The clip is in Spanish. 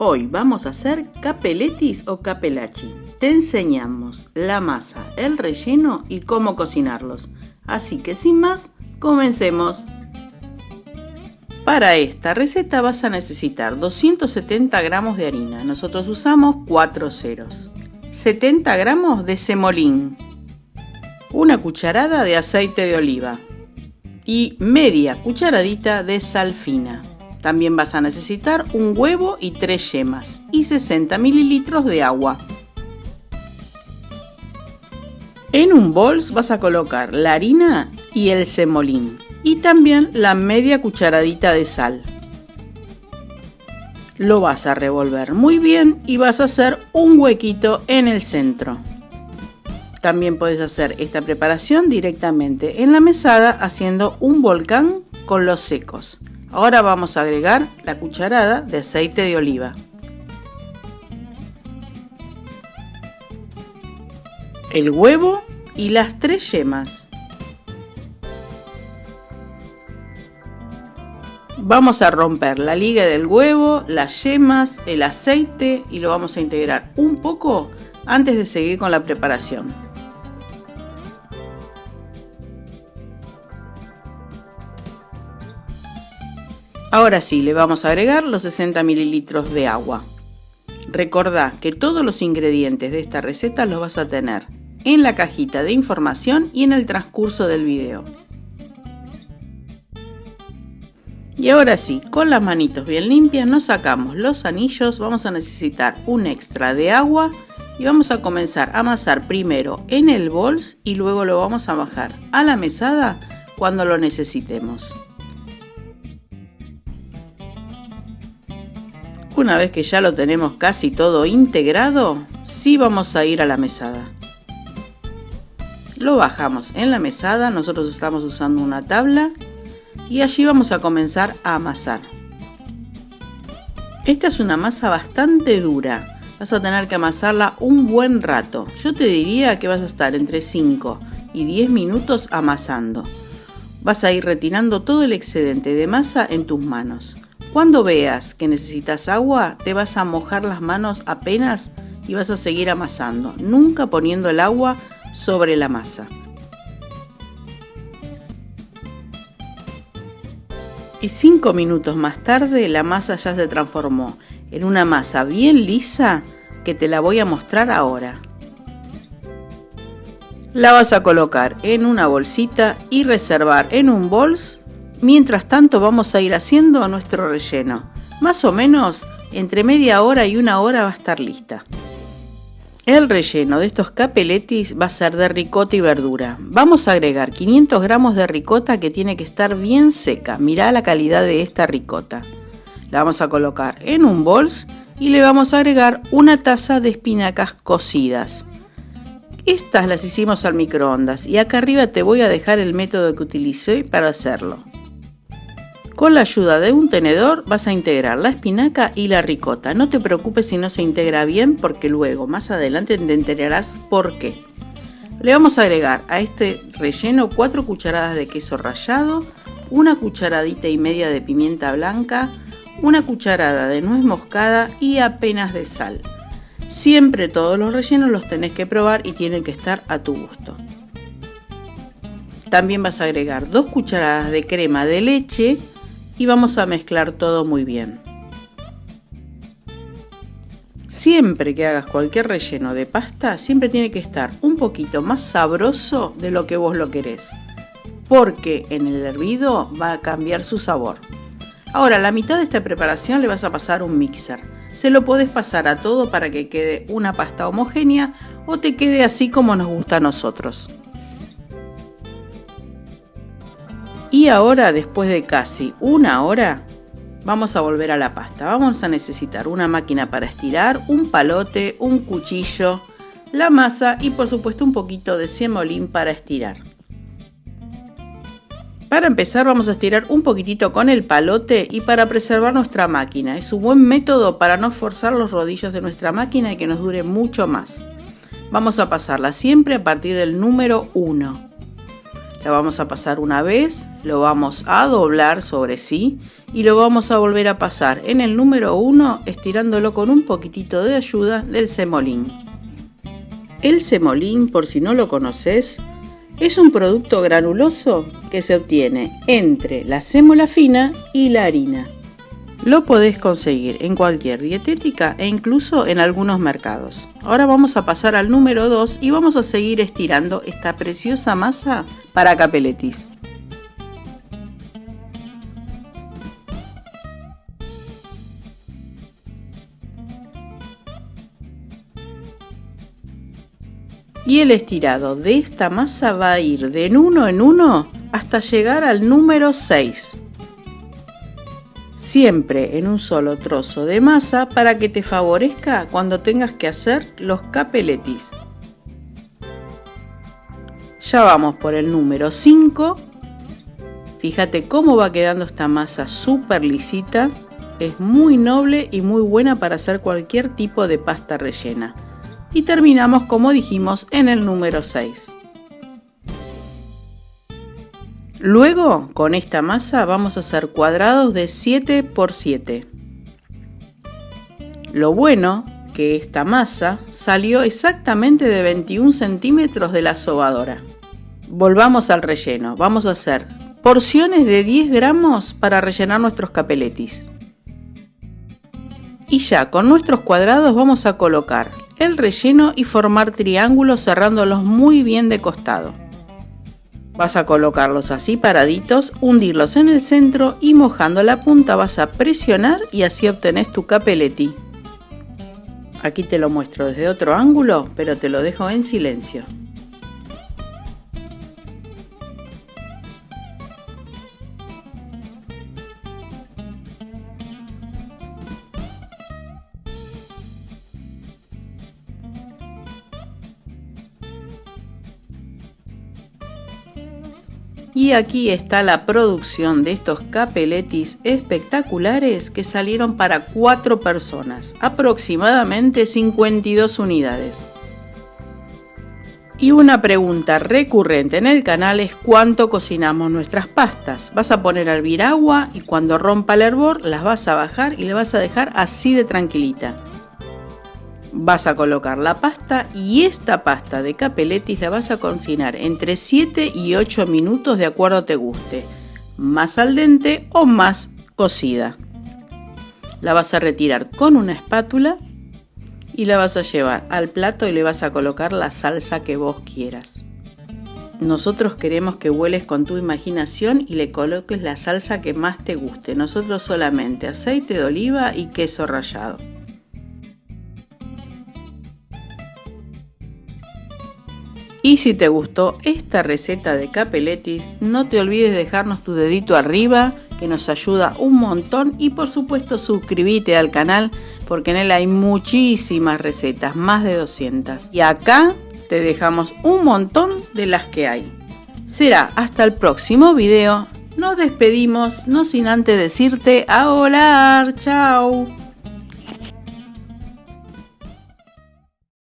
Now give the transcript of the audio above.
Hoy vamos a hacer capelletis o capellacci. Te enseñamos la masa, el relleno y cómo cocinarlos. Así que sin más, comencemos. Para esta receta vas a necesitar 270 gramos de harina. Nosotros usamos 4 ceros. 70 gramos de semolín. Una cucharada de aceite de oliva. Y media cucharadita de sal fina. También vas a necesitar un huevo y 3 yemas y 60 mililitros de agua. En un bol vas a colocar la harina y el semolín y también la media cucharadita de sal. Lo vas a revolver muy bien y vas a hacer un huequito en el centro. También puedes hacer esta preparación directamente en la mesada haciendo un volcán con los secos. Ahora vamos a agregar la cucharada de aceite de oliva. El huevo y las 3 yemas. Vamos a romper la liga del huevo, las yemas, el aceite y lo vamos a integrar un poco antes de seguir con la preparación. Ahora sí, le vamos a agregar los 60 mililitros de agua. Recordá que todos los ingredientes de esta receta los vas a tener en la cajita de información y en el transcurso del video. Y ahora sí, con las manitos bien limpias nos sacamos los anillos, vamos a necesitar un extra de agua y vamos a comenzar a amasar primero en el bol y luego lo vamos a bajar a la mesada cuando lo necesitemos. Una vez que ya lo tenemos casi todo integrado, sí vamos a ir a la mesada. Lo bajamos en la mesada, nosotros estamos usando una tabla y allí vamos a comenzar a amasar. Esta es una masa bastante dura, vas a tener que amasarla un buen rato. Yo te diría que vas a estar entre 5 y 10 minutos amasando. Vas a ir retirando todo el excedente de masa en tus manos. Cuando veas que necesitas agua, te vas a mojar las manos apenas y vas a seguir amasando, nunca poniendo el agua sobre la masa. Y 5 minutos más tarde la masa ya se transformó en una masa bien lisa que te la voy a mostrar ahora. La vas a colocar en una bolsita y reservar en un bols. Mientras tanto vamos a ir haciendo nuestro relleno. Más o menos entre media hora y una hora va a estar lista. El relleno de estos capelletis va a ser de ricota y verdura. Vamos a agregar 500 gramos de ricota que tiene que estar bien seca. Mirá la calidad de esta ricota. La vamos a colocar en un bol y le vamos a agregar una taza de espinacas cocidas. Estas las hicimos al microondas y acá arriba te voy a dejar el método que utilicé para hacerlo. Con la ayuda de un tenedor vas a integrar la espinaca y la ricota. No te preocupes si no se integra bien porque luego más adelante te enterarás por qué. Le vamos a agregar a este relleno 4 cucharadas de queso rallado, una cucharadita y media de pimienta blanca, una cucharada de nuez moscada y apenas de sal. Siempre todos los rellenos los tenés que probar y tienen que estar a tu gusto. También vas a agregar 2 cucharadas de crema de leche y vamos a mezclar todo muy bien. Siempre que hagas cualquier relleno de pasta, siempre tiene que estar un poquito más sabroso de lo que vos lo querés, porque en el hervido va a cambiar su sabor. Ahora, la mitad de esta preparación le vas a pasar un mixer. Se lo podés pasar a todo para que quede una pasta homogénea o te quede así como nos gusta a nosotros. Y ahora, después de casi una hora, vamos a volver a la pasta. Vamos a necesitar una máquina para estirar, un palote, un cuchillo, la masa y por supuesto un poquito de semolín para estirar. Para empezar vamos a estirar un poquitito con el palote y para preservar nuestra máquina. Es un buen método para no forzar los rodillos de nuestra máquina y que nos dure mucho más. Vamos a pasarla siempre a partir del número 1. La vamos a pasar una vez, lo vamos a doblar sobre sí y lo vamos a volver a pasar en el número 1 estirándolo con un poquitito de ayuda del semolín. El semolín, por si no lo conoces, es un producto granuloso que se obtiene entre la sémola fina y la harina. Lo podés conseguir en cualquier dietética e incluso en algunos mercados. Ahora vamos a pasar al número 2 y vamos a seguir estirando esta preciosa masa para capeletis. Y el estirado de esta masa va a ir de uno en uno hasta llegar al número 6. Siempre en un solo trozo de masa para que te favorezca cuando tengas que hacer los capeletis. Ya vamos por el número 5. Fíjate cómo va quedando esta masa súper lisita. Es muy noble y muy buena para hacer cualquier tipo de pasta rellena. Y terminamos, como dijimos, en el número 6. Luego, con esta masa vamos a hacer cuadrados de 7 por 7. Lo bueno que esta masa salió exactamente de 21 centímetros de la sobadora. Volvamos al relleno. Vamos a hacer porciones de 10 gramos para rellenar nuestros capeletis. Y ya con nuestros cuadrados vamos a colocar el relleno y formar triángulos cerrándolos muy bien de costado. Vas a colocarlos así paraditos, hundirlos en el centro y mojando la punta vas a presionar y así obtenés tu capeletti. Aquí te lo muestro desde otro ángulo, pero te lo dejo en silencio. Y aquí está la producción de estos capeletis espectaculares que salieron para 4 personas, aproximadamente 52 unidades. Y una pregunta recurrente en el canal es cuánto cocinamos nuestras pastas. Vas a poner a hervir agua y cuando rompa el hervor las vas a bajar y le vas a dejar así de tranquilita. Vas a colocar la pasta y esta pasta de capeletis la vas a cocinar entre 7 y 8 minutos de acuerdo a te guste, más al dente o más cocida. La vas a retirar con una espátula y la vas a llevar al plato y le vas a colocar la salsa que vos quieras. Nosotros queremos que vueles con tu imaginación y le coloques la salsa que más te guste. Nosotros solamente aceite de oliva y queso rallado. Y si te gustó esta receta de capeletis, no te olvides de dejarnos tu dedito arriba, que nos ayuda un montón. Y por supuesto suscríbete al canal, porque en él hay muchísimas recetas, más de 200. Y acá te dejamos un montón de las que hay. Será hasta el próximo video. Nos despedimos, no sin antes decirte a volar. Chao.